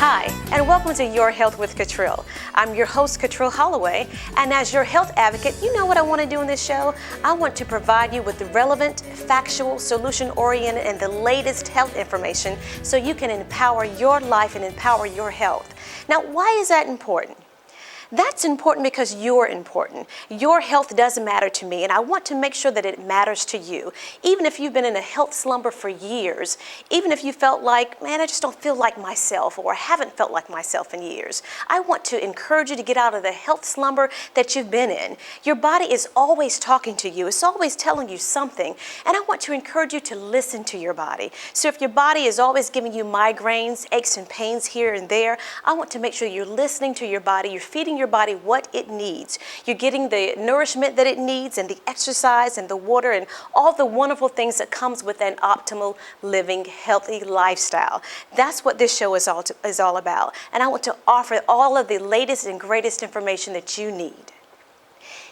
Hi, and welcome to Your Health with Katriel. I'm your host, Katriel Holloway, and as your health advocate, you know what I want to do in this show? I want to provide you with the relevant, factual, solution-oriented, and the latest health information so you can empower your life and empower your health. Now, why is that important? That's important because you're important. Your health does matter to me, and I want to make sure that it matters to you. Even if you've been in a health slumber for years, even if you felt like, man, I just don't feel like myself, or I haven't felt like myself in years, I want to encourage you to get out of the health slumber that you've been in. Your body is always talking to you. It's always telling you something, and I want to encourage you to listen to your body. So if your body is always giving you migraines, aches and pains here and there, I want to make sure you're listening to your body, you're feeding your body what it needs. You're getting the nourishment that it needs and the exercise and the water and all the wonderful things that comes with an optimal living, healthy lifestyle. That's what this show is all about. And I want to offer all of the latest and greatest information that you need.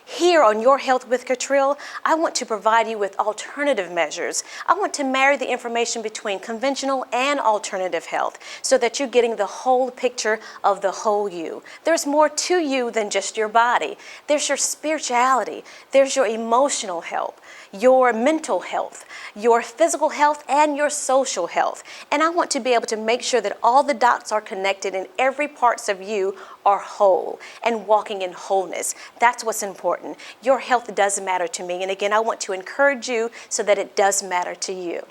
Here on Your Health with Katriel, I want to provide you with alternative measures. I want to marry the information between conventional and alternative health so that you're getting the whole picture of the whole you. There's more to you than just your body. There's your spirituality. There's your emotional health, your mental health, your physical health, and your social health. And I want to be able to make sure that all the dots are connected and every parts of you are whole and walking in wholeness. That's what's important. Your health does matter to me. And again, I want to encourage you so that it does matter to you.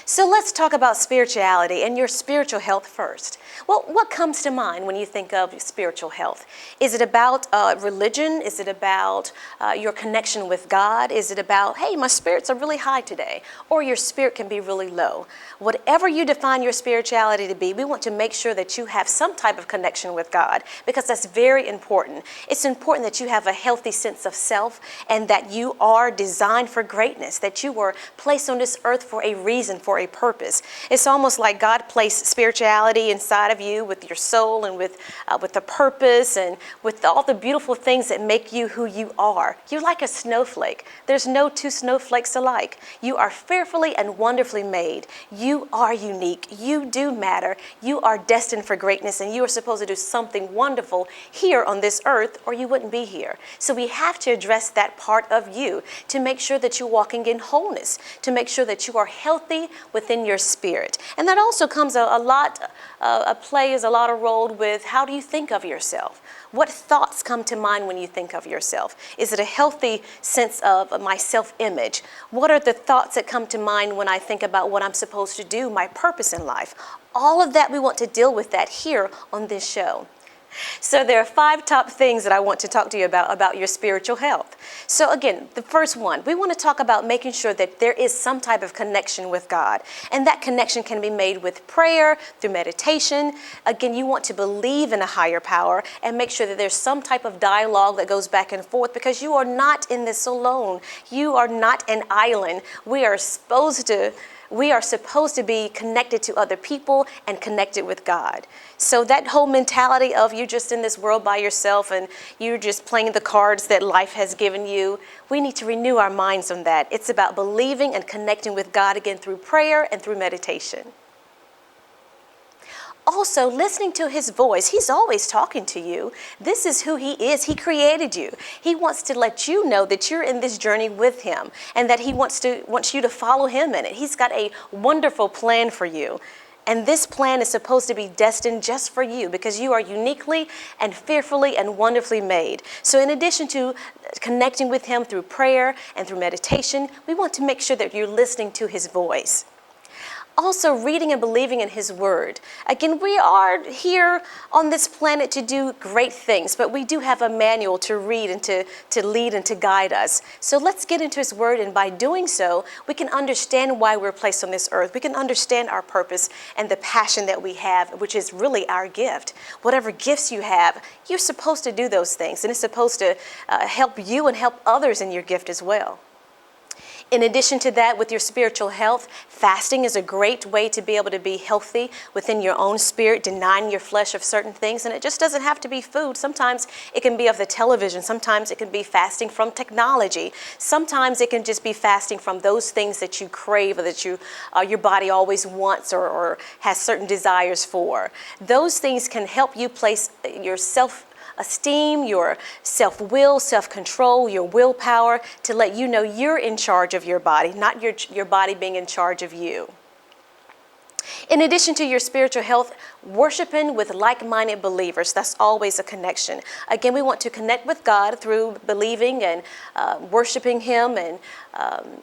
So let's talk about spirituality and your spiritual health first. Well, what comes to mind when you think of spiritual health? Is it about religion? Is it about your connection with God? Is it about, hey, my spirits are really high today? Or your spirit can be really low? Whatever you define your spirituality to be, we want to make sure that you have some type of connection with God because that's very important. It's important that you have a healthy sense of self and that you are designed for greatness, that you were placed on this earth for a reason, for a purpose. It's almost like God placed spirituality inside of you with your soul and with the purpose and with all the beautiful things that make you who you are. You're like a snowflake. There's no two snowflakes alike. You are fearfully and wonderfully made. You are unique. You do matter. You are destined for greatness, and you are supposed to do something wonderful here on this earth or you wouldn't be here. So we have to address that part of you to make sure that you're walking in wholeness, to make sure that you are healthy within your spirit. And that also comes plays a lot of role with how do you think of yourself? What thoughts come to mind when you think of yourself? Is it a healthy sense of my self-image? What are the thoughts that come to mind when I think about what I'm supposed to do, my purpose in life? All of that, we want to deal with that here on this show. So there are 5 top things that I want to talk to you about your spiritual health. So again, the first one, we want to talk about making sure that there is some type of connection with God. And that connection can be made with prayer, through meditation. Again, you want to believe in a higher power and make sure that there's some type of dialogue that goes back and forth because you are not in this alone. You are not an island. We are supposed to be connected to other people and connected with God. So that whole mentality of you just in this world by yourself and you're just playing the cards that life has given you, we need to renew our minds on that. It's about believing and connecting with God again through prayer and through meditation. Also, listening to his voice. He's always talking to you. This is who he is. He created you. He wants to let you know that you're in this journey with him and that he wants you to follow him in it. He's got a wonderful plan for you. And this plan is supposed to be destined just for you because you are uniquely and fearfully and wonderfully made. So in addition to connecting with him through prayer and through meditation, we want to make sure that you're listening to his voice. Also, reading and believing in His Word. Again, we are here on this planet to do great things, but we do have a manual to read and to lead and to guide us. So let's get into His Word, and by doing so, we can understand why we're placed on this earth. We can understand our purpose and the passion that we have, which is really our gift. Whatever gifts you have, you're supposed to do those things, and it's supposed to help you and help others in your gift as well. In addition to that, with your spiritual health, fasting is a great way to be able to be healthy within your own spirit, denying your flesh of certain things. And it just doesn't have to be food. Sometimes it can be of the television. Sometimes it can be fasting from technology. Sometimes it can just be fasting from those things that you crave or that your body always wants or has certain desires for. Those things can help you place your self-esteem, your self-will, self-control, your willpower to let you know you're in charge of your body, not your body being in charge of you. In addition to your spiritual health, worshiping with like-minded believers, that's always a connection. Again, we want to connect with God through believing and worshiping Him and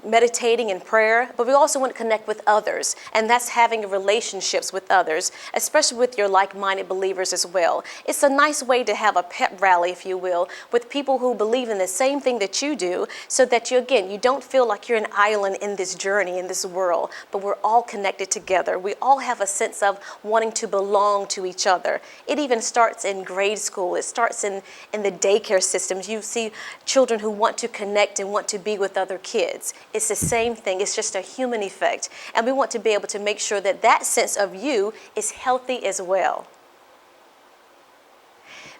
meditating in prayer, but we also want to connect with others, and that's having relationships with others, especially with your like-minded believers as well. It's a nice way to have a pep rally, if you will, with people who believe in the same thing that you do, so that you don't feel like you're an island in this journey, in this world, but we're all connected together. We all have a sense of wanting to belong to each other. It even starts in grade school. It starts in the daycare systems. You see children who want to connect and want to be with other kids. It's the same thing. It's just a human effect. And we want to be able to make sure that that sense of you is healthy as well.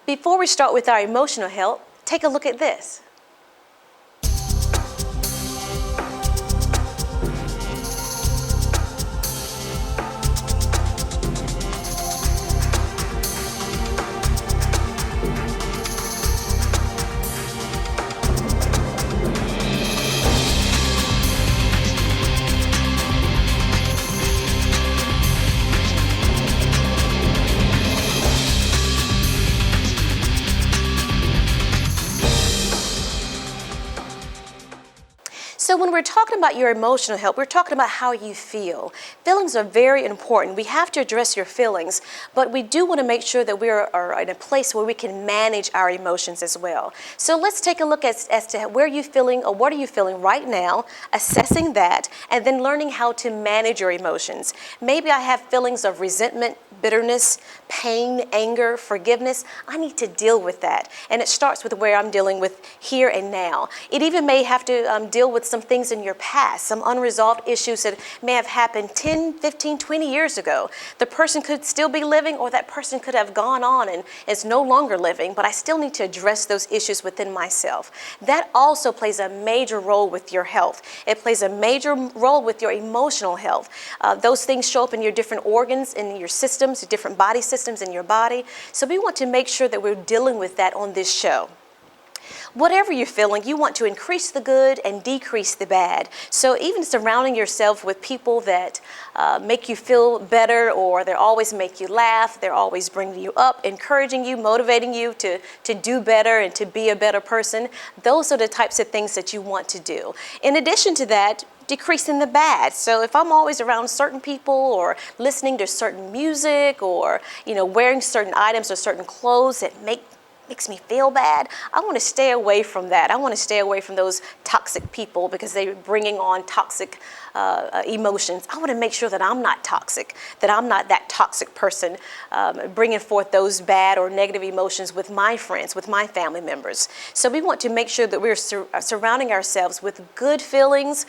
Before we start with our emotional health, take a look at this. So when we're talking about your emotional health, we're talking about how you feel. Feelings are very important. We have to address your feelings, but we do want to make sure that we are in a place where we can manage our emotions as well. So let's take a look as to where you're feeling or what are you feeling right now, assessing that, and then learning how to manage your emotions. Maybe I have feelings of resentment, bitterness, pain, anger, forgiveness. I need to deal with that. And it starts with where I'm dealing with here and now. It even may have to deal with some things in your past, some unresolved issues that may have happened 10, 15, 20 years ago. The person could still be living, or that person could have gone on and is no longer living, but I still need to address those issues within myself. That also plays a major role with your health. It plays a major role with your emotional health. Those things show up in your different organs, in your systems, different body systems in your body. So we want to make sure that we're dealing with that on this show. Whatever you're feeling, you want to increase the good and decrease the bad. So even surrounding yourself with people that make you feel better, or they always make you laugh, they're always bringing you up, encouraging you, motivating you to do better and to be a better person, those are the types of things that you want to do. In addition to that, decreasing the bad. So if I'm always around certain people or listening to certain music or wearing certain items or certain clothes that makes me feel bad, I want to stay away from that. I want to stay away from those toxic people because they're bringing on toxic emotions. I want to make sure that I'm not toxic, that I'm not that toxic person bringing forth those bad or negative emotions with my friends, with my family members. So we want to make sure that we're surrounding ourselves with good feelings,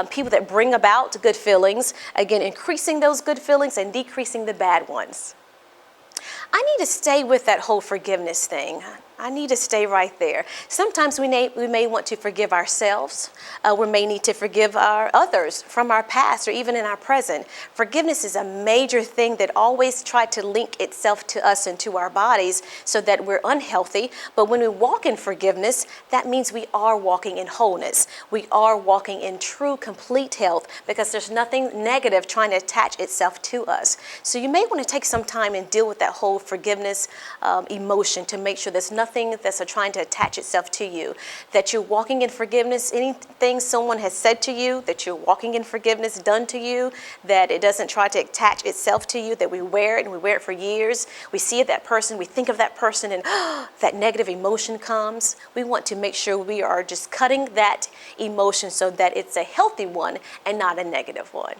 people that bring about good feelings, again, increasing those good feelings and decreasing the bad ones. I need to stay with that whole forgiveness thing. I need to stay right there. Sometimes we may want to forgive ourselves. We may need to forgive our others from our past or even in our present. Forgiveness is a major thing that always tries to link itself to us and to our bodies so that we're unhealthy. But when we walk in forgiveness, that means we are walking in wholeness. We are walking in true, complete health because there's nothing negative trying to attach itself to us. So you may want to take some time and deal with that whole forgiveness emotion to make sure there's nothing nothing that's trying to attach itself to you, that you're walking in forgiveness. Anything someone has said to you, that you're walking in forgiveness, done to you, that it doesn't try to attach itself to you, that we wear it and we wear it for years. We see that person, we think of that person, and that negative emotion comes. We want to make sure we are just cutting that emotion so that it's a healthy one and not a negative one.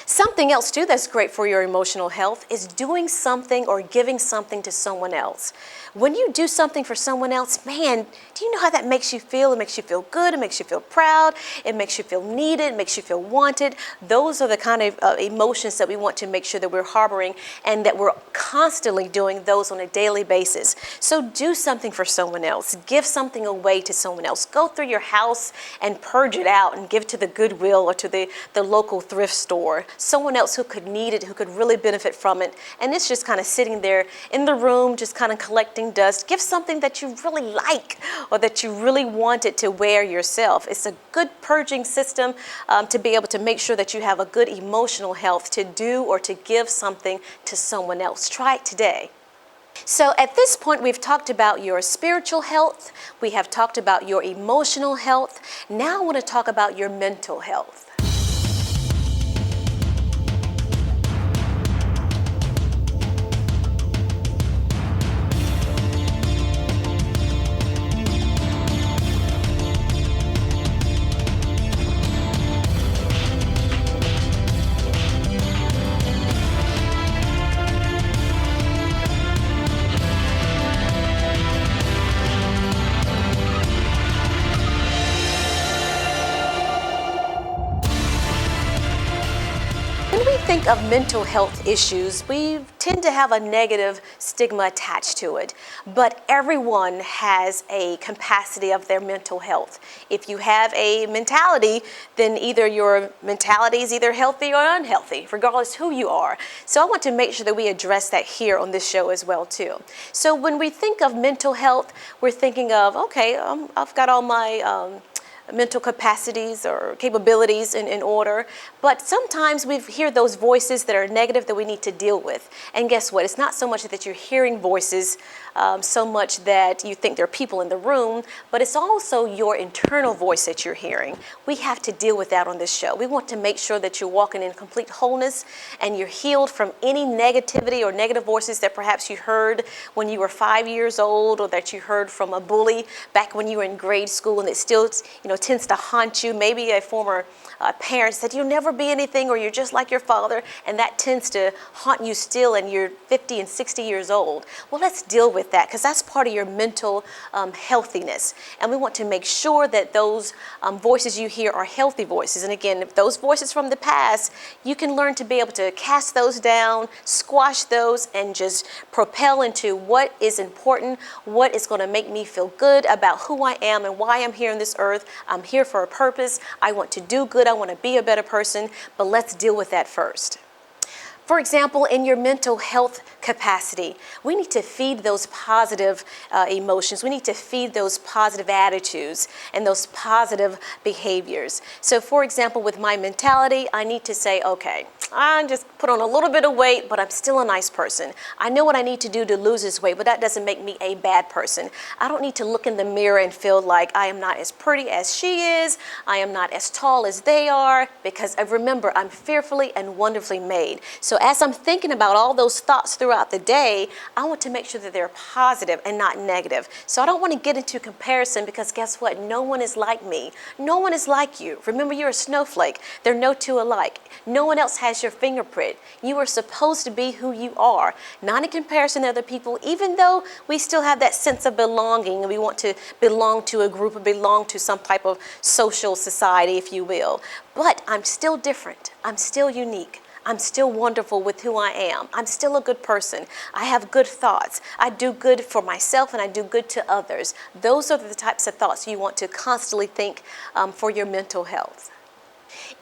Something else too that's great for your emotional health is doing something or giving something to someone else. When you do something for someone else, man, do you know how that makes you feel? It makes you feel good, it makes you feel proud, it makes you feel needed, it makes you feel wanted. Those are the kind of emotions that we want to make sure that we're harboring and that we're constantly doing those on a daily basis. So do something for someone else. Give something away to someone else. Go through your house and purge it out and give to the Goodwill or to the local thrift store. Someone else who could need it, who could really benefit from it. And it's just kind of sitting there in the room, just kind of collecting dust. Give something that you really like or that you really wanted to wear yourself. It's a good purging system to be able to make sure that you have a good emotional health to do or to give something to someone else. Try it today. So at this point, we've talked about your spiritual health. We have talked about your emotional health. Now I want to talk about your mental health. Think of mental health issues, we tend to have a negative stigma attached to it, but everyone has a capacity of their mental health. If you have a mentality, then either your mentality is either healthy or unhealthy, regardless who you are. So I want to make sure that we address that here on this show as well too. So when we think of mental health, we're thinking of, okay, I've got all my mental capacities or capabilities in order, but sometimes we hear those voices that are negative that we need to deal with. And guess what? It's not so much that you're hearing voices so much that you think there are people in the room, but it's also your internal voice that you're hearing. We have to deal with that on this show. We want to make sure that you're walking in complete wholeness and you're healed from any negativity or negative voices that perhaps you heard when you were 5 years old, or that you heard from a bully back when you were in grade school, and it still, tends to haunt you. Maybe a former parent said you'll never be anything, or you're just like your father, and that tends to haunt you still, and you're 50 and 60 years old. Well, let's deal with that, because that's part of your mental healthiness, and we want to make sure that those voices you hear are healthy voices. And again, if those voices from the past, you can learn to be able to cast those down, squash those, and just propel into what is important, what is going to make me feel good about who I am and why I'm here on this earth. I'm here for a purpose. I want to do good. I want to be a better person, but let's deal with that first. For example, in your mental health capacity, we need to feed those positive emotions. We need to feed those positive attitudes and those positive behaviors. So for example, with my mentality, I need to say, okay, I just put on a little bit of weight, but I'm still a nice person. I know what I need to do to lose this weight, but that doesn't make me a bad person. I don't need to look in the mirror and feel like I am not as pretty as she is. I am not as tall as they are, because remember, I'm fearfully and wonderfully made. So as I'm thinking about all those thoughts throughout the day, I want to make sure that they're positive and not negative. So I don't want to get into comparison, because guess what? No one is like me. No one is like you. Remember, you're a snowflake. There are no two alike. No one else has your fingerprint. You are supposed to be who you are, not in comparison to other people, even though we still have that sense of belonging and we want to belong to a group or belong to some type of social society, if you will. But I'm still different. I'm still unique. I'm still wonderful with who I am. I'm still a good person. I have good thoughts. I do good for myself and I do good to others. Those are the types of thoughts you want to constantly think for your mental health.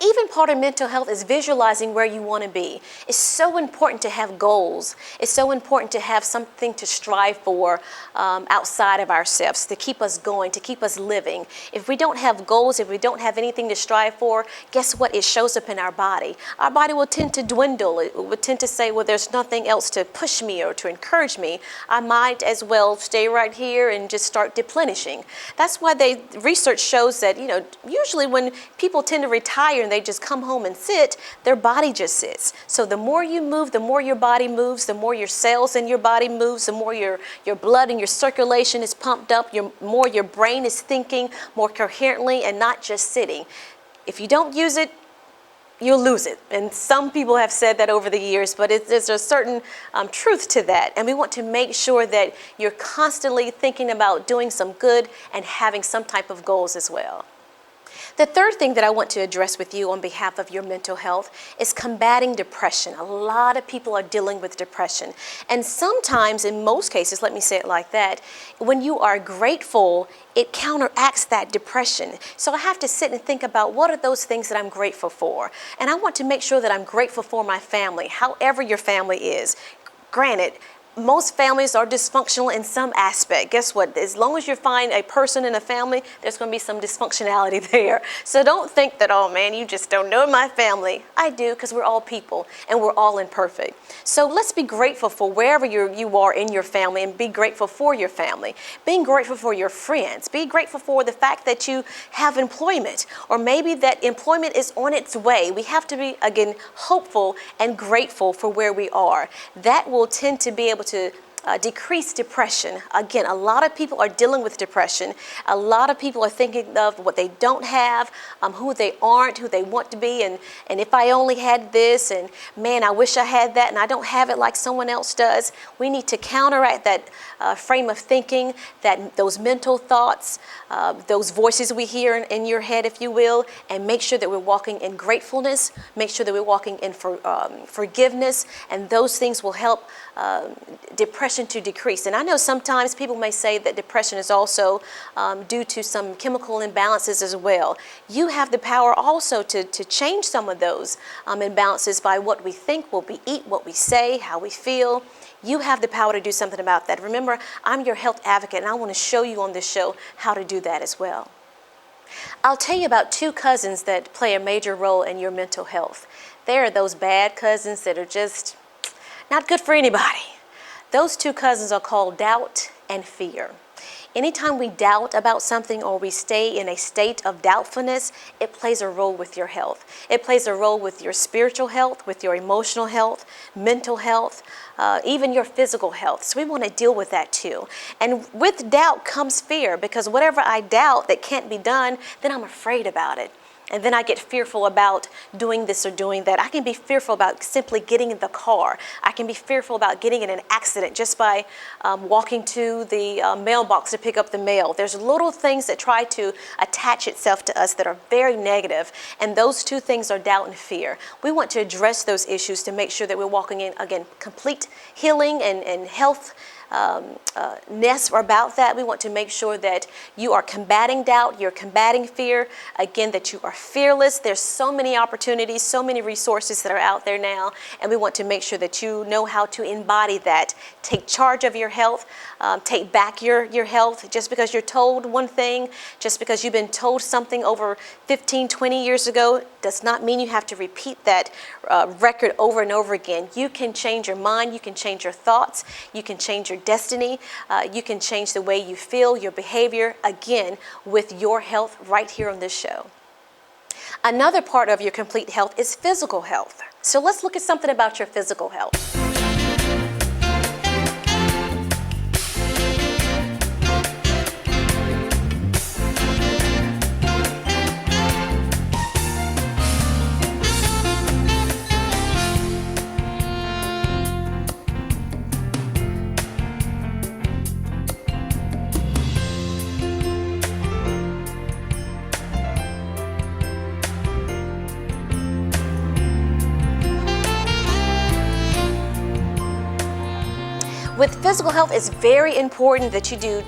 Even part of mental health is visualizing where you want to be. It's so important to have goals. It's so important to have something to strive for outside of ourselves, to keep us going, to keep us living. If we don't have goals, if we don't have anything to strive for, guess what? It shows up in our body. Our body will tend to dwindle. It will tend to say, well, there's nothing else to push me or to encourage me. I might as well stay right here and just start deplenishing. That's why research shows that, usually when people tend to retire and they just come home and sit, their body just sits. So the more you move, the more your body moves, the more your cells in your body moves, the more your blood and your circulation is pumped up, more your brain is thinking more coherently and not just sitting. If you don't use it, you'll lose it. And some people have said that over the years, but there's a certain truth to that. And we want to make sure that you're constantly thinking about doing some good and having some type of goals as well. The third thing that I want to address with you on behalf of your mental health is combating depression. A lot of people are dealing with depression. And sometimes, in most cases, let me say it like that, when you are grateful, it counteracts that depression. So I have to sit and think about what are those things that I'm grateful for. And I want to make sure that I'm grateful for my family, however your family is. Granted, most families are dysfunctional in some aspect. Guess what? As long as you find a person in a family, there's going to be some dysfunctionality there. So don't think that, oh man, you just don't know my family. I do, because we're all people and we're all imperfect. So let's be grateful for wherever you are in your family, and be grateful for your family. Being grateful for your friends. Be grateful for the fact that you have employment, or maybe that employment is on its way. We have to be, again, hopeful and grateful for where we are. That will tend to be able to decrease depression. Again, a lot of people are dealing with depression. A lot of people are thinking of what they don't have, who they aren't, who they want to be, and if I only had this, and man, I wish I had that, and I don't have it like someone else does. We need to counteract that frame of thinking, those mental thoughts, those voices we hear in your head, if you will, and make sure that we're walking in gratefulness, make sure that we're walking in forgiveness, and those things will help depression to decrease. And I know sometimes people may say that depression is also due to some chemical imbalances as well. You have the power also to change some of those imbalances by what we think, what we eat, what we say, how we feel. You have the power to do something about that. Remember, I'm your health advocate, and I want to show you on this show how to do that as well. I'll tell you about two cousins that play a major role in your mental health. They are those bad cousins that are just not good for anybody. Those two cousins are called doubt and fear. Anytime we doubt about something, or we stay in a state of doubtfulness, it plays a role with your health. It plays a role with your spiritual health, with your emotional health, mental health, even your physical health. So we want to deal with that too. And with doubt comes fear, because whatever I doubt that can't be done, then I'm afraid about it. And then I get fearful about doing this or doing that. I can be fearful about simply getting in the car. I can be fearful about getting in an accident just by walking to the mailbox to pick up the mail. There's little things that try to attach itself to us that are very negative, and those two things are doubt and fear. We want to address those issues to make sure that we're walking in, again, complete healing and health ness about that. We want to make sure that you are combating doubt, you're combating fear, again, that you are fearless. There's so many opportunities, so many resources that are out there now, and we want to make sure that you know how to embody that. Take charge of your health, take back your health. Just because you're told one thing, just because you've been told something over 15, 20 years ago, does not mean you have to repeat that record over and over again. You can change your mind, you can change your thoughts, you can change your destiny, you can change the way you feel, your behavior, again, with your health right here on this show. Another part of your complete health is physical health. So let's look at something about your physical health. With physical health, it's very important that you do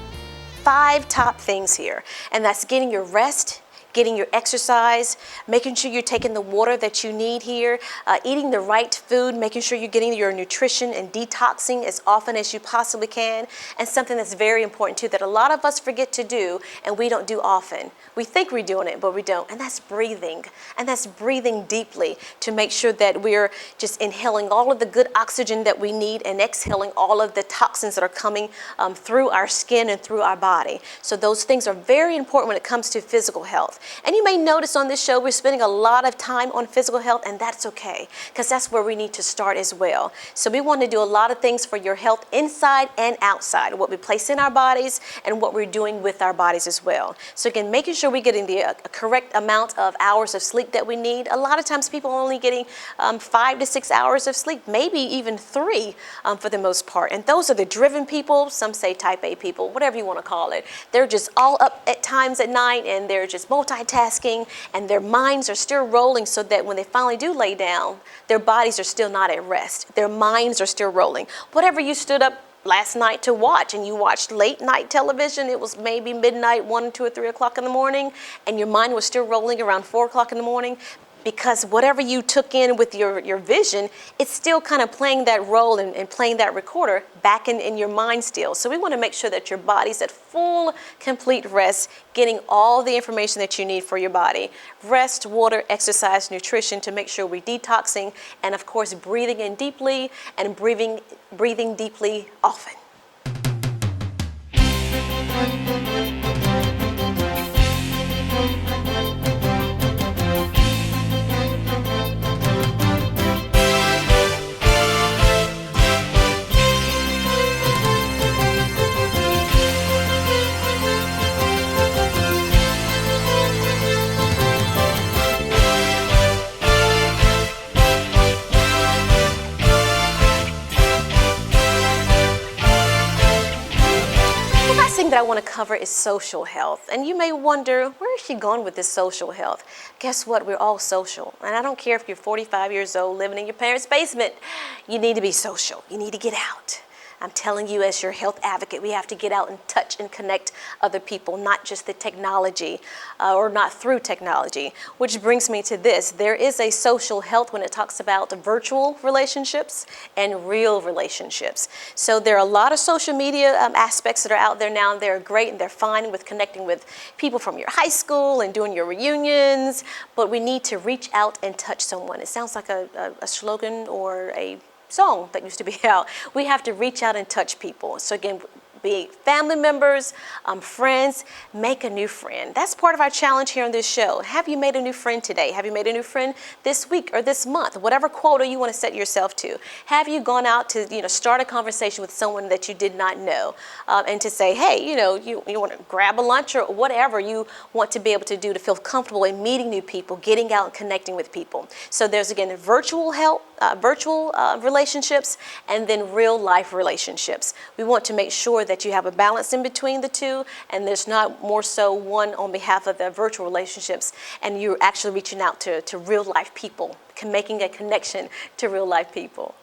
5 top things here, and that's getting your rest, getting your exercise, making sure you're taking the water that you need here, eating the right food, making sure you're getting your nutrition and detoxing as often as you possibly can. And something that's very important too that a lot of us forget to do and we don't do often. We think we're doing it, but we don't. And that's breathing. And that's breathing deeply to make sure that we're just inhaling all of the good oxygen that we need and exhaling all of the toxins that are coming through our skin and through our body. So those things are very important when it comes to physical health. And you may notice on this show we're spending a lot of time on physical health, and that's okay because that's where we need to start as well. So we want to do a lot of things for your health inside and outside, what we place in our bodies and what we're doing with our bodies as well. So again, making sure we're getting the correct amount of hours of sleep that we need. A lot of times people are only getting 5 to 6 hours of sleep, maybe even 3 for the most part. And those are the driven people, some say type A people, whatever you want to call it. They're just all up at times at night and they're just multitasking and their minds are still rolling so that when they finally do lay down, their bodies are still not at rest. Their minds are still rolling. Whatever you stood up last night to watch and you watched late night television, it was maybe midnight, 1, 2, or 3 o'clock in the morning, and your mind was still rolling around 4 o'clock in the morning, because whatever you took in with your vision, it's still kind of playing that role and playing that recorder back in your mind still. So we want to make sure that your body's at full, complete rest, getting all the information that you need for your body. Rest, water, exercise, nutrition to make sure we're detoxing, and of course breathing in deeply and breathing deeply often. That I want to cover is social health. And you may wonder, where is she going with this social health? Guess what? We're all social. And I don't care if you're 45 years old living in your parents' basement. You need to be social. You need to get out. I'm telling you, as your health advocate, we have to get out and touch and connect other people, not just the technology or not through technology. Which brings me to this. There is a social health when it talks about virtual relationships and real relationships. So there are a lot of social media aspects that are out there now, and they're great and they're fine with connecting with people from your high school and doing your reunions, but we need to reach out and touch someone. It sounds like a slogan or a song that used to be out. We have to reach out and touch people. So again, be family members, friends, make a new friend. That's part of our challenge here on this show. Have you made a new friend today? Have you made a new friend this week or this month? Whatever quota you want to set yourself to. Have you gone out to start a conversation with someone that you did not know and to say, hey, you want to grab a lunch or whatever you want to be able to do to feel comfortable in meeting new people, getting out and connecting with people. So there's again virtual relationships and then real life relationships. We want to make sure that you have a balance in between the two, and there's not more so one on behalf of the virtual relationships and you're actually reaching out to real life people, making a connection to real life people.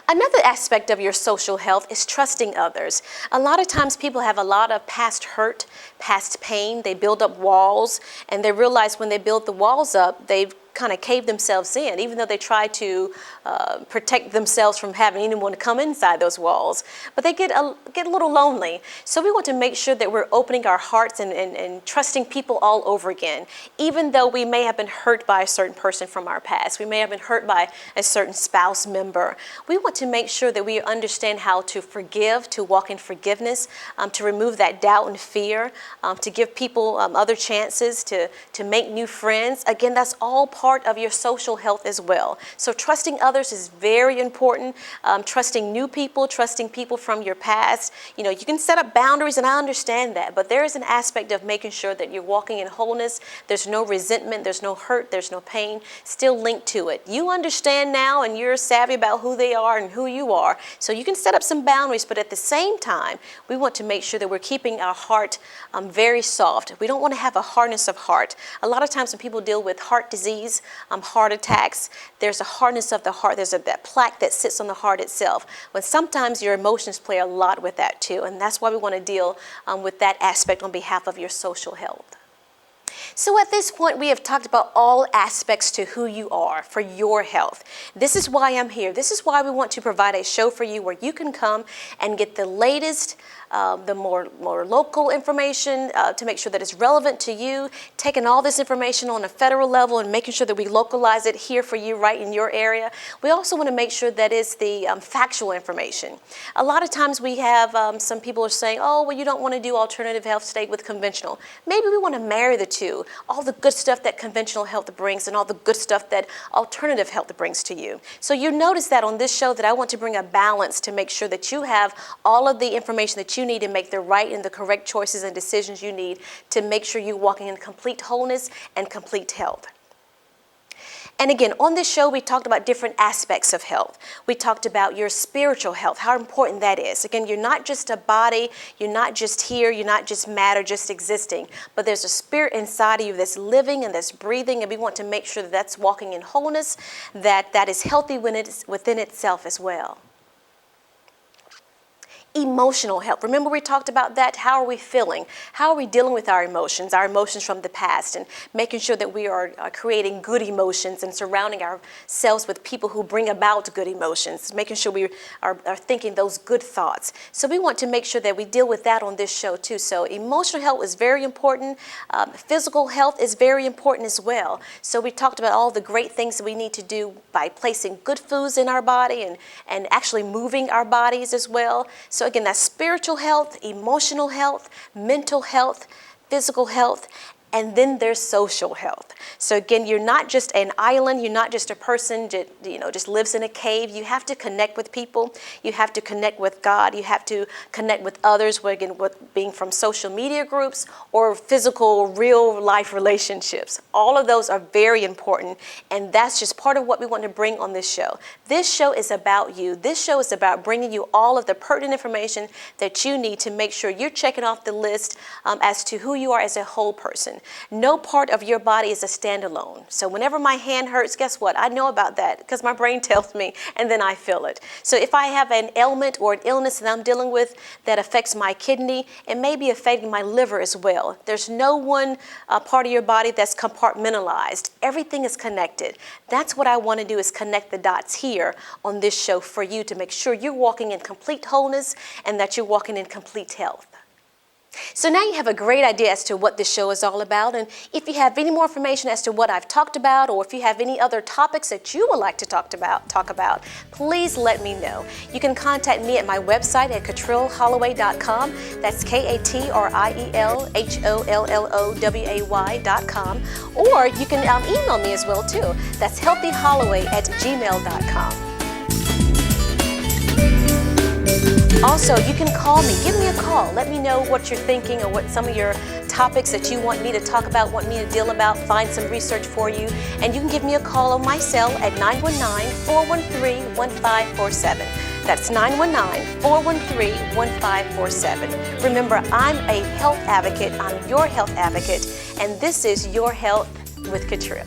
Another aspect of your social health is trusting others. A lot of times people have a lot of past hurt, past pain. They build up walls, and they realize when they build the walls up, they've kind of cave themselves in, even though they try to protect themselves from having anyone come inside those walls. But they get a little lonely. So we want to make sure that we're opening our hearts and trusting people all over again. Even though we may have been hurt by a certain person from our past, we may have been hurt by a certain spouse member, we want to make sure that we understand how to forgive, to walk in forgiveness, to remove that doubt and fear, to give people other chances, to make new friends. Again, that's all part of your social health as well. So trusting others is very important. Trusting new people, trusting people from your past. You can set up boundaries, and I understand that, but there is an aspect of making sure that you're walking in wholeness. There's no resentment, there's no hurt, there's no pain still linked to it. You understand now, and you're savvy about who they are and who you are, so you can set up some boundaries, but at the same time, we want to make sure that we're keeping our heart very soft. We don't want to have a hardness of heart. A lot of times when people deal with heart disease, heart attacks, there's a hardness of the heart. There's that plaque that sits on the heart itself. When sometimes your emotions play a lot with that too, and that's why we want to deal with that aspect on behalf of your social health. So at this point, we have talked about all aspects to who you are for your health. This is why I'm here. This is why we want to provide a show for you where you can come and get the latest, the more local information to make sure that it's relevant to you, taking all this information on a federal level and making sure that we localize it here for you right in your area. We also want to make sure that it's the factual information. A lot of times we have some people are saying, oh, well, you don't want to do alternative health, stay with conventional. Maybe we want to marry the two, all the good stuff that conventional health brings and all the good stuff that alternative health brings to you. So you notice that on this show that I want to bring a balance to make sure that you have all of the information that you need to make the right and the correct choices and decisions you need to make sure you're walking in complete wholeness and complete health. And again, on this show, we talked about different aspects of health. We talked about your spiritual health, how important that is. Again, you're not just a body, you're not just here, you're not just matter, just existing, but there's a spirit inside of you that's living and that's breathing, and we want to make sure that that's walking in wholeness, that is healthy when it's within itself as well. Emotional health. Remember we talked about that? How are we feeling? How are we dealing with our emotions from the past, and making sure that we are creating good emotions and surrounding ourselves with people who bring about good emotions, making sure we are thinking those good thoughts. So we want to make sure that we deal with that on this show too. So emotional health is very important. Physical health is very important as well. So we talked about all the great things that we need to do by placing good foods in our body and actually moving our bodies as well. So again, that's spiritual health, emotional health, mental health, physical health, and then there's social health. So again, you're not just an island, you're not just a person that just lives in a cave. You have to connect with people, you have to connect with God, you have to connect with others, again, with being from social media groups or physical, real life relationships. All of those are very important, and that's just part of what we want to bring on this show. This show is about you. This show is about bringing you all of the pertinent information that you need to make sure you're checking off the list as to who you are as a whole person. No part of your body is a standalone. So whenever my hand hurts, guess what? I know about that because my brain tells me, and then I feel it. So if I have an ailment or an illness that I'm dealing with that affects my kidney, it may be affecting my liver as well. There's no one part of your body that's compartmentalized. Everything is connected. That's what I want to do, is connect the dots here on this show for you to make sure you're walking in complete wholeness and that you're walking in complete health. So now you have a great idea as to what this show is all about, and if you have any more information as to what I've talked about, or if you have any other topics that you would like to talk about, please let me know. You can contact me at my website at KatrielHolloway.com. That's KatrielHolloway.com, or you can email me as well too. That's healthyholloway@gmail.com. Also, you can call me. Give me a call. Let me know what you're thinking or what some of your topics that you want me to talk about, want me to deal about, find some research for you. And you can give me a call on my cell at 919-413-1547. That's 919-413-1547. Remember, I'm a health advocate. I'm your health advocate. And this is Your Health with Katriel.